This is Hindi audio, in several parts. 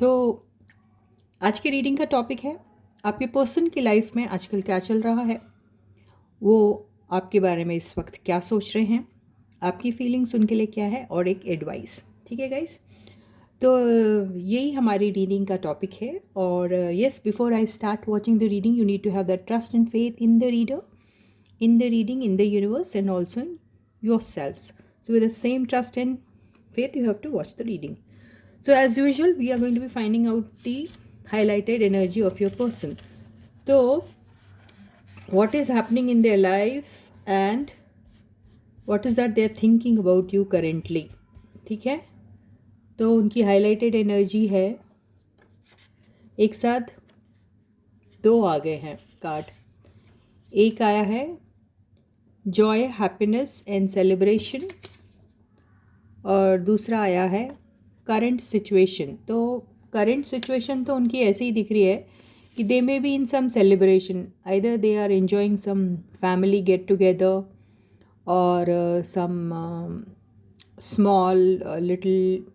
तो आज की रीडिंग का टॉपिक है आपके पर्सन की लाइफ में आजकल क्या चल रहा है, वो आपके बारे में इस वक्त क्या सोच रहे हैं, आपकी फीलिंग्स उनके लिए क्या है और एक एडवाइस। ठीक है गाइस, तो यही हमारी रीडिंग का टॉपिक है। और yes, before I start watching the reading you need to have that trust and faith in the reader, in the reading, in the universe, and also in yourselves. So, with the same trust and faith, you have to watch the reading. So, as usual, we are going to be finding out the highlighted energy of your person. So, what is happening in their life and what is that they are thinking about you currently. ठीक है, तो उनकी हाईलाइटेड एनर्जी है। एक साथ दो आ गए हैं कार्ड। एक आया है जॉय, हैप्पीनेस एंड सेलिब्रेशन, और दूसरा आया है करंट सिचुएशन। तो करंट सिचुएशन तो उनकी ऐसे ही दिख रही है कि they may be in some celebration, either they are enjoying some family get together और some small little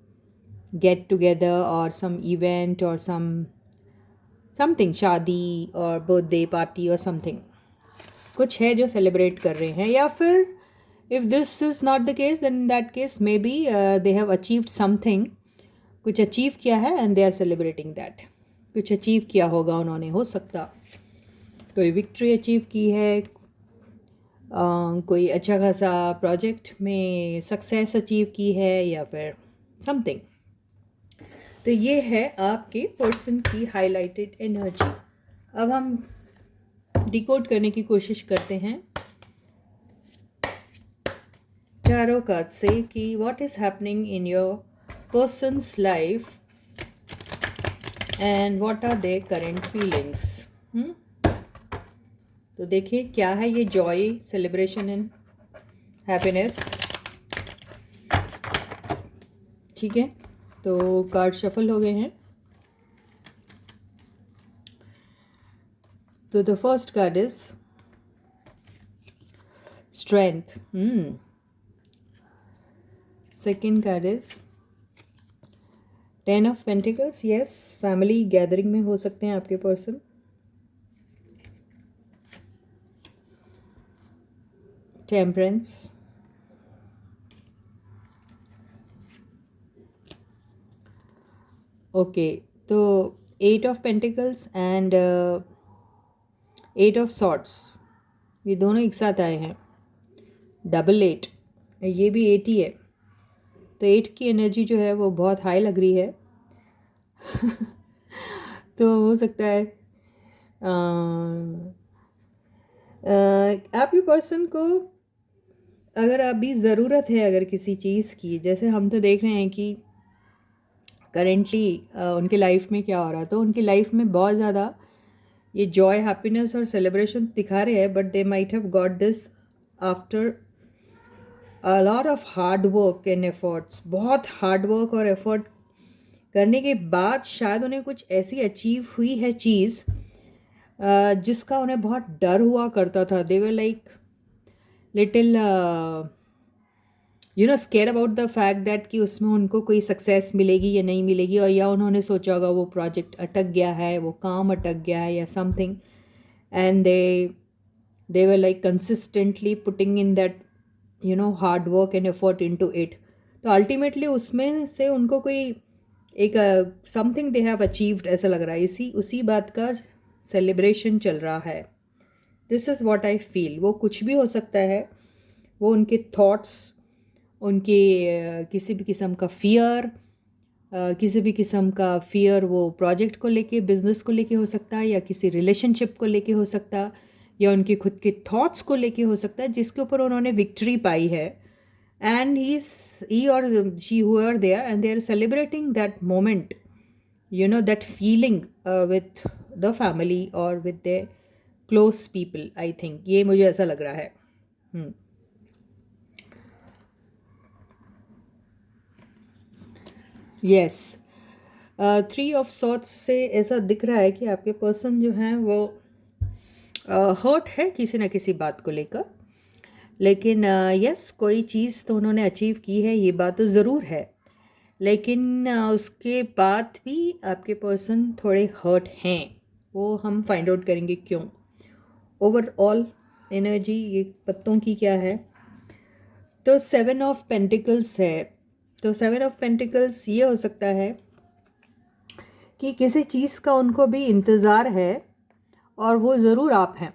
get together और सम इवेंट और समथिंग, शादी और बर्थडे पार्टी और समथिंग कुछ है जो सेलिब्रेट कर रहे हैं। या फिर if this is not the case, then in that case may be they have achieved something, कुछ अचीव किया है and they are celebrating that. कुछ अचीव किया होगा उन्होंने, हो सकता कोई विक्ट्री अचीव की है, कोई अच्छा खासा प्रोजेक्ट में सक्सेस अचीव की है या फिर समथिंग। तो ये है आपके पर्सन की हाईलाइटेड एनर्जी। अब हम डिकोड करने की कोशिश करते हैं टैरो कार्ड से कि what is happening in your person's life and what are their current feelings. तो देखिए क्या है ये जॉय, सेलिब्रेशन एंड हैप्पीनेस। ठीक है, तो कार्ड शफल हो गए हैं। तो the first card is strength. Second card is 10 of pentacles. Yes, family gathering में हो सकते हैं आपके पर्सन। टेम्परेंस। ओके, तो 8 of pentacles and 8 of swords, ये दोनों एक साथ आए हैं। डबल 8, ये भी 8 ही है। तो 8 की एनर्जी जो है वो बहुत हाई लग रही है। तो हो सकता है आपके पर्सन को अगर अभी ज़रूरत है अगर किसी चीज़ की, जैसे हम तो देख रहे हैं कि करेंटली उनके लाइफ में क्या हो रहा है, तो उनकी लाइफ में बहुत ज़्यादा ये जॉय, हैप्पीनेस और सेलिब्रेशन दिखा रहे हैं, but they might have got this after a lot of hard work and efforts. बहुत हार्ड वर्क और एफर्ट करने के बाद शायद उन्हें कुछ ऐसी अचीव हुई है चीज़ जिसका उन्हें बहुत डर हुआ करता था। They were like little scare about the fact that कि उसमें उनको कोई सक्सेस मिलेगी या नहीं मिलेगी, और या उन्होंने सोचा होगा वो प्रोजेक्ट अटक गया है, वो काम अटक गया है या something, and they were like consistently putting in that hard work and effort into it. तो अल्टीमेटली उसमें से उनको कोई एक समथिंग दे हैव अचीव्ड ऐसा लग रहा है। उसी बात का सेलिब्रेशन चल रहा है। This is what I feel. वो कुछ भी हो सकता है, वो उनके थॉट्स, उनके किसी भी किस्म का फियर, किसी भी किस्म का फियर वो प्रोजेक्ट को लेके, बिजनेस को लेके हो सकता है, या किसी रिलेशनशिप को लेके हो सकता है, या उनके खुद के थॉट्स को लेके हो सकता है जिसके ऊपर उन्होंने विक्ट्री पाई है। And he or she who are there and they are celebrating that moment, that feeling with the family or with their close people, I think ये मुझे ऐसा लग रहा है। यस, 3 ऑफ सॉर्ट्स से ऐसा दिख रहा है कि आपके पर्सन जो हैं वो हर्ट है किसी ना किसी बात को लेकर, लेकिन यस कोई चीज़ तो उन्होंने अचीव की है, ये बात तो ज़रूर है। लेकिन उसके बाद भी आपके पर्सन थोड़े हर्ट हैं, वो हम फाइंड आउट करेंगे क्यों। ओवरऑल एनर्जी ये पत्तों की क्या है, तो 7 ऑफ पेंटिकल्स है। तो 7 ऑफ पेंटिकल्स ये हो सकता है कि किसी चीज़ का उनको भी इंतज़ार है और वो ज़रूर आप हैं।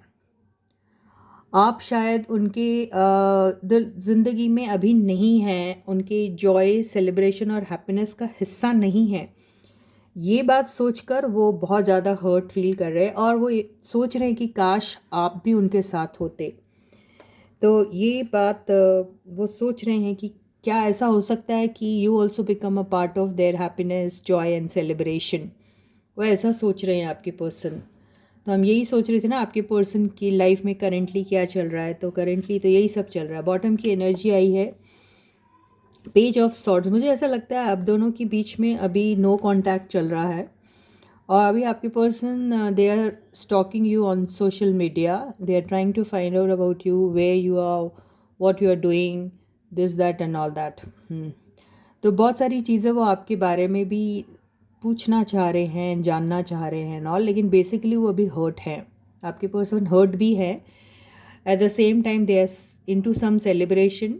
आप शायद उनके ज़िंदगी में अभी नहीं हैं, उनके जॉय सेलिब्रेशन और हैप्पीनेस का हिस्सा नहीं है। ये बात सोचकर वो बहुत ज़्यादा हर्ट फील कर रहे हैं और वो सोच रहे हैं कि काश आप भी उनके साथ होते। तो ये बात वो सोच रहे हैं कि क्या ऐसा हो सकता है कि you also become a part of their happiness Joy and celebration. वो ऐसा सोच रहे हैं आपके पर्सन। तो हम यही सोच रहे थे ना आपके पर्सन की लाइफ में करेंटली क्या चल रहा है, तो करेंटली तो यही सब चल रहा है। बॉटम की एनर्जी आई है पेज ऑफ सॉर्ड्स। मुझे ऐसा लगता है आप दोनों के बीच में अभी नो कांटेक्ट चल रहा है और अभी आपके person they are stalking you on social media, they are trying to find out about you, where you are, what you are doing, this that and all that. तो बहुत सारी चीज़ें वो आपके बारे में भी पूछना चाह रहे हैं, जानना चाह रहे हैं ऑल, लेकिन बेसिकली वो अभी हर्ट हैं। आपके पर्सन हर्ट भी है, at the same time they are into some celebration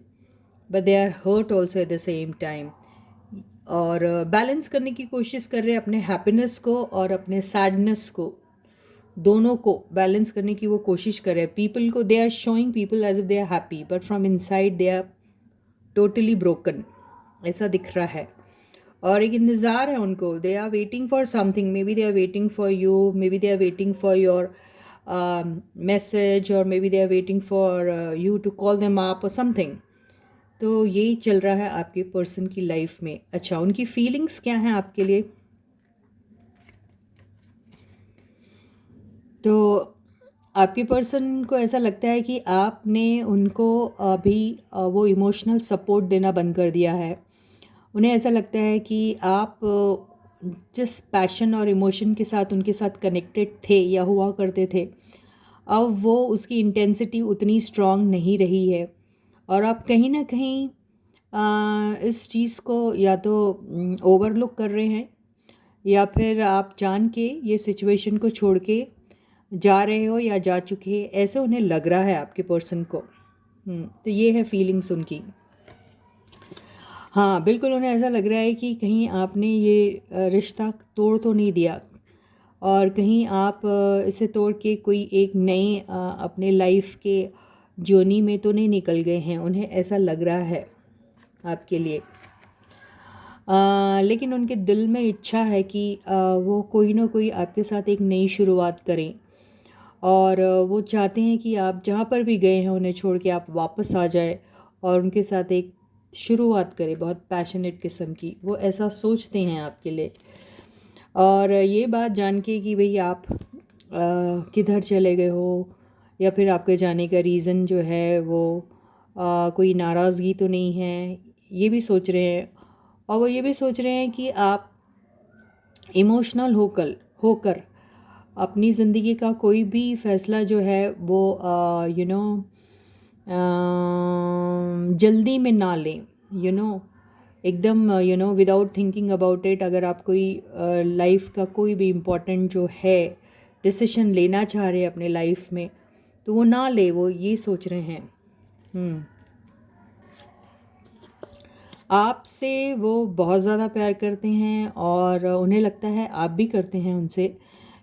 but they are hurt also at the same time. और बैलेंस करने की कोशिश कर रहे हैं अपने हैप्पीनेस को और अपने सैडनेस को, दोनों को बैलेंस करने की वो कोशिश कर रहे हैं। पीपल को they are showing people as if they are happy but from inside they are totally broken, ऐसा दिख रहा है। और एक इंतज़ार है उनको, they are waiting for something, may B they are waiting for you, may B they are waiting for your message, और may B they are waiting for you to call them up और समथिंग। तो यही चल रहा है आपके पर्सन की लाइफ में। अच्छा, उनकी फीलिंग्स क्या हैं आपके लिए, तो आपके पर्सन को ऐसा लगता है कि आपने उनको अभी वो इमोशनल सपोर्ट देना बंद कर दिया है। उन्हें ऐसा लगता है कि आप जिस पैशन और इमोशन के साथ उनके साथ कनेक्टेड थे या हुआ करते थे, अब वो उसकी इंटेंसिटी उतनी स्ट्रॉन्ग नहीं रही है और आप कहीं ना कहीं इस चीज़ को या तो ओवरलुक कर रहे हैं या फिर आप जान के ये सिचुएशन को छोड़ के जा रहे हो या जा चुके हैं, ऐसे उन्हें लग रहा है आपके पर्सन को। तो ये है फीलिंग्स उनकी। हाँ बिल्कुल, उन्हें ऐसा लग रहा है कि कहीं आपने ये रिश्ता तोड़ तो नहीं दिया और कहीं आप इसे तोड़ के कोई एक नए अपने लाइफ के जर्नी में तो नहीं निकल गए हैं, उन्हें ऐसा लग रहा है आपके लिए। लेकिन उनके दिल में इच्छा है कि वो कोई ना कोई आपके साथ एक नई शुरुआत करें और वो चाहते हैं कि आप जहाँ पर भी गए हैं उन्हें छोड़ के आप वापस आ जाए और उनके साथ एक शुरुआत करें बहुत पैशनेट किस्म की। वो ऐसा सोचते हैं आपके लिए। और ये बात जान के कि भाई आप किधर चले गए हो या फिर आपके जाने का रीज़न जो है वो कोई नाराज़गी तो नहीं है, ये भी सोच रहे हैं। और वो ये भी सोच रहे हैं कि आप इमोशनल होकर होकर अपनी ज़िंदगी का कोई भी फ़ैसला जो है वो जल्दी में ना लें, एकदम विदाउट थिंकिंग अबाउट इट। अगर आप कोई लाइफ का कोई भी इम्पोर्टेंट जो है डिसीशन लेना चाह रहे हैं अपने लाइफ में, तो वो ना ले, वो ये सोच रहे हैं। आपसे वो बहुत ज़्यादा प्यार करते हैं और उन्हें लगता है आप भी करते हैं उनसे,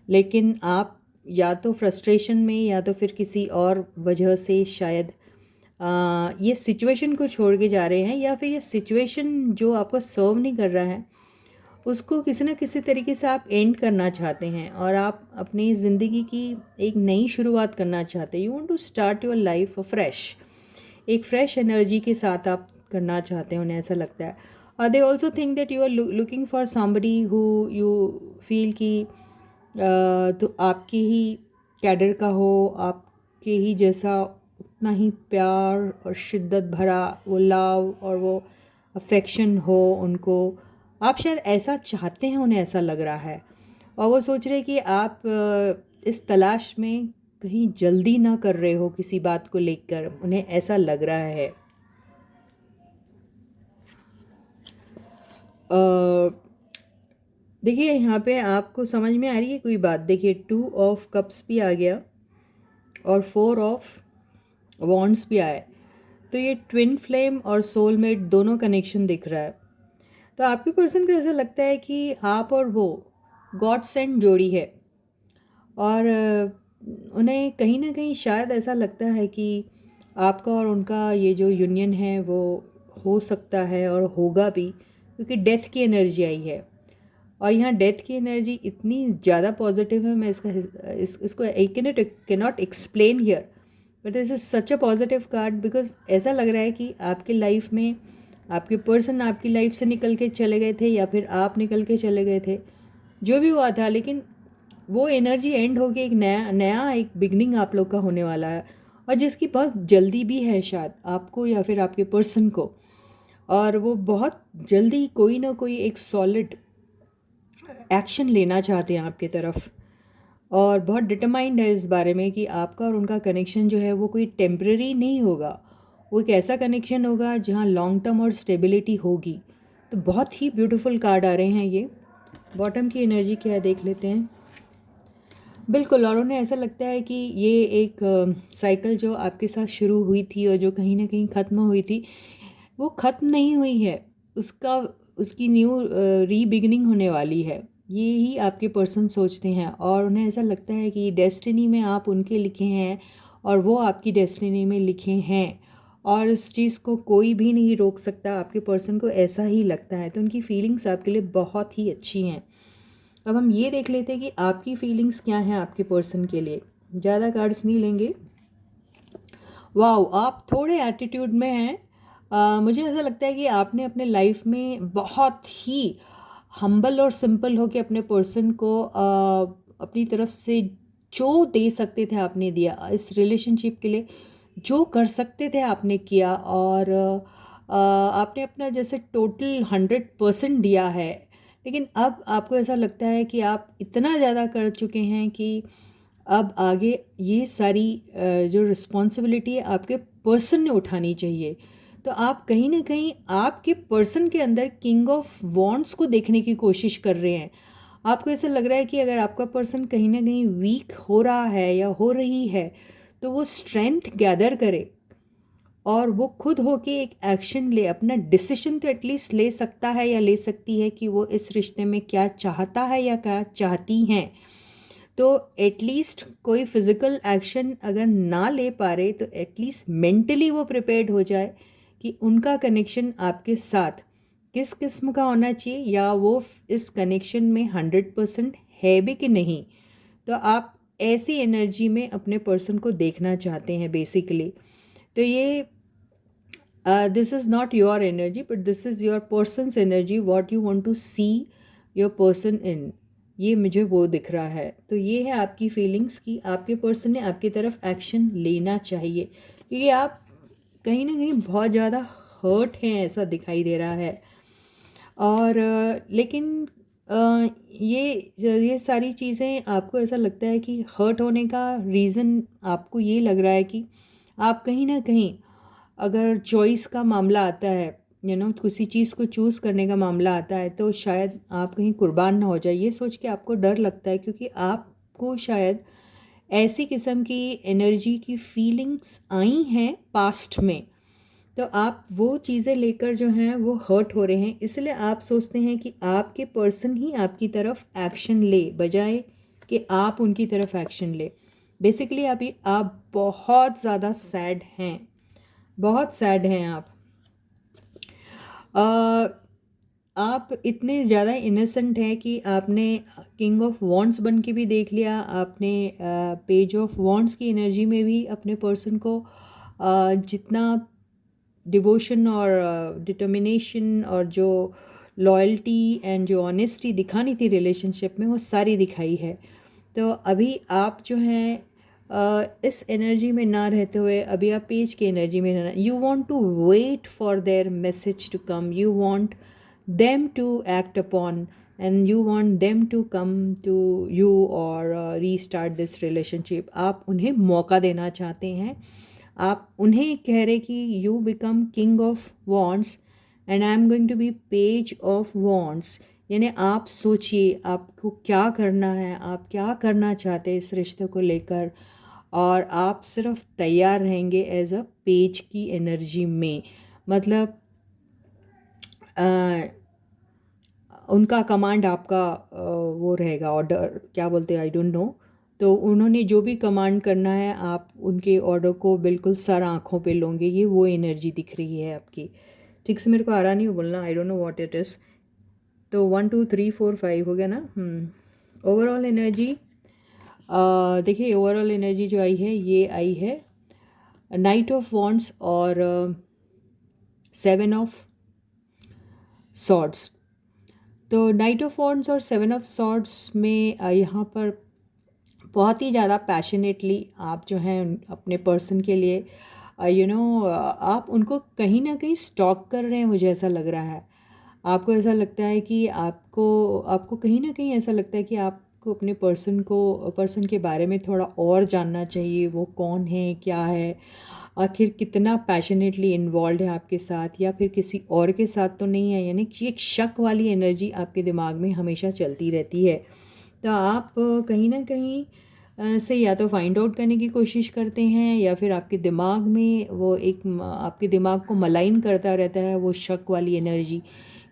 लेकिन आप या तो फ्रस्ट्रेशन में या तो फिर किसी और वजह से शायद ये सिचुएशन को छोड़ के जा रहे हैं, या फिर ये सिचुएशन जो आपको सर्व नहीं कर रहा है उसको किसी न किसी तरीके से आप एंड करना चाहते हैं और आप अपनी ज़िंदगी की एक नई शुरुआत करना चाहते हैं। You want to start your life fresh, एक फ्रेश एनर्जी के साथ आप करना चाहते हैं, उन्हें ऐसा लगता है। और they also think that you are looking for somebody who you feel कि तो आपके ही कैडर का हो, आपके ही जैसा उतना ही प्यार और शिद्दत भरा वो लव और वो अफेक्शन हो उनको। आप शायद ऐसा चाहते हैं, उन्हें ऐसा लग रहा है। और वो सोच रहे कि आप इस तलाश में कहीं जल्दी ना कर रहे हो किसी बात को लेकर, उन्हें ऐसा लग रहा है। देखिए यहाँ पे आपको समझ में आ रही है कोई बात? देखिए 2 ऑफ कप्स भी आ गया और 4 ऑफ वॉन्ड्स भी आए, तो ये ट्विन फ्लेम और सोलमेट दोनों कनेक्शन दिख रहा है। तो आपके पर्सन को ऐसा लगता है कि आप और वो गॉड सेंड जोड़ी है, और उन्हें कहीं ना कहीं शायद ऐसा लगता है कि आपका और उनका ये जो यूनियन है वो हो सकता है और होगा भी, क्योंकि डेथ की एनर्जी आई है। और यहाँ डेथ की एनर्जी इतनी ज़्यादा पॉजिटिव है, मैं इसको I cannot explain here, but this is such a positive card, because ऐसा लग रहा है कि आपकी लाइफ में आपके पर्सन आपकी लाइफ से निकल के चले गए थे या फिर आप निकल के चले गए थे, जो भी हुआ था, लेकिन वो एनर्जी एंड होके एक नया नया एक बिगनिंग आप लोग का होने वाला है, और जिसकी बहुत जल्दी भी है शायद आपको या फिर आपके पर्सन को। और वो बहुत जल्दी कोई ना कोई एक सॉलिड एक्शन लेना चाहते हैं आपकी तरफ, और बहुत डिटरमाइंड है इस बारे में कि आपका और उनका कनेक्शन जो है वो कोई टेम्परेरी नहीं होगा, वो एक ऐसा कनेक्शन होगा जहाँ लॉन्ग टर्म और स्टेबिलिटी होगी। तो बहुत ही ब्यूटीफुल कार्ड आ रहे हैं ये। बॉटम की एनर्जी क्या है देख लेते हैं। बिल्कुल, और उन्हें ऐसा लगता है कि ये एक साइकिल जो आपके साथ शुरू हुई थी और जो कहीं ना कहीं ख़त्म हुई थी, वो ख़त्म नहीं हुई है, उसकी न्यू रीबिगनिंग होने वाली है। ये ही आपके पर्सन सोचते हैं, और उन्हें ऐसा लगता है कि डेस्टिनी में आप उनके लिखे हैं और वो आपकी डेस्टिनी में लिखे हैं, और इस चीज़ को कोई भी नहीं रोक सकता। आपके पर्सन को ऐसा ही लगता है, तो उनकी फीलिंग्स आपके लिए बहुत ही अच्छी हैं। अब हम ये देख लेते हैं कि आपकी फीलिंग्स क्या हैं आपके पर्सन के लिए। ज़्यादा कार्ड्स नहीं लेंगे। वाओ, आप थोड़े एटीट्यूड में हैं। मुझे ऐसा लगता है कि आपने अपने लाइफ में बहुत ही हम्बल और सिंपल होकर अपने पर्सन को अपनी तरफ से जो दे सकते थे आपने दिया, इस रिलेशनशिप के लिए जो कर सकते थे आपने किया, और आपने अपना जैसे टोटल 100% दिया है। लेकिन अब आपको ऐसा लगता है कि आप इतना ज़्यादा कर चुके हैं कि अब आगे ये सारी जो रिस्पॉन्सिबिलिटी है आपके पर्सन ने उठानी चाहिए। तो आप कहीं ना कहीं आपके पर्सन के अंदर किंग ऑफ वॉन्ड्स को देखने की कोशिश कर रहे हैं। आपको ऐसा लग रहा है कि अगर आपका पर्सन कहीं ना कहीं वीक हो रहा है या हो रही है, तो वो स्ट्रेंथ गैदर करे और वो खुद होके एक एक्शन ले, अपना डिसीजन तो एटलीस्ट ले सकता है या ले सकती है कि वो इस रिश्ते में क्या चाहता है या क्या चाहती हैं। तो एटलीस्ट कोई फिज़िकल एक्शन अगर ना ले पा रहे, तो एटलीस्ट मेंटली वो प्रिपेयर्ड हो जाए कि उनका कनेक्शन आपके साथ किस किस्म का होना चाहिए, या वो इस कनेक्शन में 100% है भी कि नहीं। तो आप ऐसी एनर्जी में अपने पर्सन को देखना चाहते हैं बेसिकली। तो ये this is not your energy, but this is your person's energy, what you want to see your person in। ये मुझे वो दिख रहा है। तो ये है आपकी फीलिंग्स कि आपके पर्सन ने आपकी तरफ एक्शन लेना चाहिए, क्योंकि आप कहीं ना कहीं बहुत ज़्यादा हर्ट हैं ऐसा दिखाई दे रहा है। और लेकिन ये सारी चीज़ें आपको ऐसा लगता है कि हर्ट होने का रीज़न आपको ये लग रहा है कि आप कहीं ना कहीं, अगर चॉइस का मामला आता है, किसी चीज़ को चूज़ करने का मामला आता है, तो शायद आप कहीं कुर्बान ना हो जाए, ये सोच के आपको डर लगता है, क्योंकि आपको शायद ऐसी किस्म की एनर्जी की फीलिंग्स आई हैं पास्ट में। तो आप वो चीज़ें लेकर जो हैं वो हर्ट हो रहे हैं, इसलिए आप सोचते हैं कि आपके पर्सन ही आपकी तरफ एक्शन ले, बजाय कि आप उनकी तरफ एक्शन ले। बेसिकली अभी आप बहुत ज़्यादा सैड हैं, बहुत सैड हैं आप। आप इतने ज़्यादा इनोसेंट हैं कि आपने किंग ऑफ वॉन्ड्स बन के भी देख लिया, आपने पेज ऑफ वॉन्ड्स की एनर्जी में भी अपने पर्सन को जितना डिवोशन और डिटर्मिनेशन और जो लॉयल्टी एंड जो ऑनेस्टी दिखानी थी रिलेशनशिप में, वो सारी दिखाई है। तो अभी आप जो हैं इस एनर्जी में ना रहते हुए अभी आप पेज की एनर्जी में रहना। You want to wait for their message to come, you want them to act upon, and you want them to come to you और रीस्टार्ट दिस रिलेशनशिप। आप उन्हें मौका देना चाहते हैं, आप उन्हें कह रहे कि you become king of wands and I am going to be page of wands, यानी आप सोचिए आपको क्या करना है, आप क्या करना चाहते हैं इस रिश्ते को लेकर, और आप सिर्फ तैयार रहेंगे एज अ पेज की एनर्जी में। मतलब उनका कमांड आपका वो रहेगा, ऑर्डर क्या बोलते हैं आई डोंट नो। तो उन्होंने जो भी कमांड करना है आप उनके ऑर्डर को बिल्कुल सर आँखों पे लोगे, ये वो एनर्जी दिख रही है आपकी। ठीक से मेरे को आ रहा नहीं बोलना, I don't know what it is. तो 1 2 3 4 5 हो गया ना। ओवरऑल एनर्जी देखिए, ओवरऑल एनर्जी जो आई है ये आई है नाइट ऑफ वॉन्ड्स और 7 ऑफ सॉर्ड्स। तो नाइट ऑफ वॉन्ड्स और 7 ऑफ सॉर्ड्स में यहाँ पर बहुत ही ज़्यादा पैशनेटली आप जो हैं अपने पर्सन के लिए आप उनको कहीं ना कहीं स्टॉक कर रहे हैं, मुझे ऐसा लग रहा है। आपको ऐसा लगता है कि आपको आपको कहीं ना कहीं ऐसा लगता है कि आपको अपने पर्सन के बारे में थोड़ा और जानना चाहिए, वो कौन है, क्या है, आखिर कितना पैशनेटली इन्वॉल्व है आपके साथ, या फिर किसी और के साथ तो नहीं है। यानी कि एक शक वाली एनर्जी आपके दिमाग में हमेशा चलती रहती है। तो आप कहीं ना कहीं से या तो फाइंड आउट करने की कोशिश करते हैं, या फिर आपके दिमाग में वो आपके दिमाग को मलाइन करता रहता है वो शक वाली एनर्जी,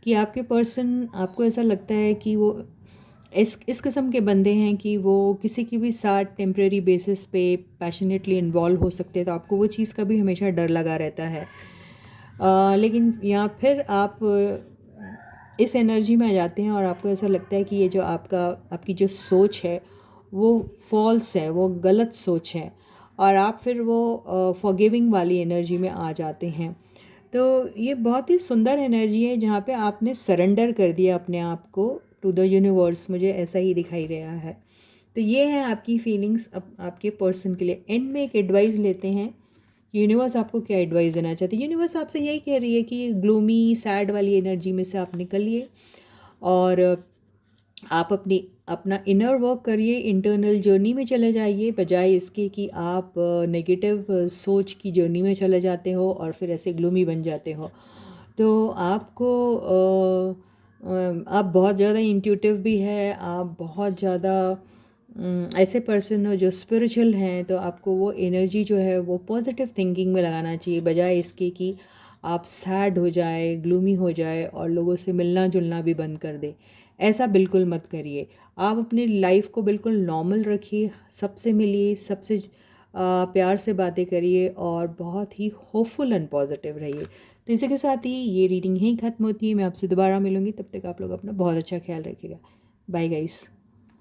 कि आपके पर्सन, आपको ऐसा लगता है कि वो इस किस्म के बंदे हैं कि वो किसी की भी साथ टेम्प्रेरी बेसिस पे पैशनेटली इन्वॉल्व हो सकते हैं। तो आपको वो चीज़ का भी हमेशा डर लगा रहता है। लेकिन या फिर आप इस एनर्जी में आ जाते हैं और आपको ऐसा लगता है कि ये जो आपकी जो सोच है वो फॉल्स है, वो गलत सोच है, और आप फिर वो फॉरगिविंग वाली एनर्जी में आ जाते हैं। तो ये बहुत ही सुंदर एनर्जी है जहाँ पे आपने सरेंडर कर दिया अपने आप को टू द यूनिवर्स, मुझे ऐसा ही दिखाई रहा है। तो ये है आपकी फीलिंग्स आपके पर्सन के लिए। एंड में एक एडवाइस लेते हैं, यूनिवर्स आपको क्या एडवाइस देना चाहती है। यूनिवर्स आपसे यही कह रही है कि ग्लूमी सैड वाली एनर्जी में से आप निकलिए और आप अपना इनर वर्क करिए, इंटरनल जर्नी में चले जाइए, बजाय इसके कि आप नेगेटिव सोच की जर्नी में चले जाते हो और फिर ऐसे ग्लूमी बन जाते हो। तो आपको आप बहुत ज़्यादा इंट्यूटिव भी है, आप बहुत ज़्यादा ऐसे पर्सन हो जो स्पिरिचुअल हैं, तो आपको वो एनर्जी जो है वो पॉजिटिव थिंकिंग में लगाना चाहिए, बजाय इसके कि आप सैड हो जाए, ग्लूमी हो जाए और लोगों से मिलना जुलना भी बंद कर दे। ऐसा बिल्कुल मत करिए। आप अपनी लाइफ को बिल्कुल नॉर्मल रखिए, सबसे मिलिए, सबसे प्यार से बातें करिए और बहुत ही होपफुल एंड पॉजिटिव रहिए। तो इसी के साथ ही ये रीडिंग यहीं ख़त्म होती है। मैं आपसे दोबारा मिलूँगी, तब तक आप लोग अपना बहुत अच्छा ख्याल रखिएगा। Bye guys.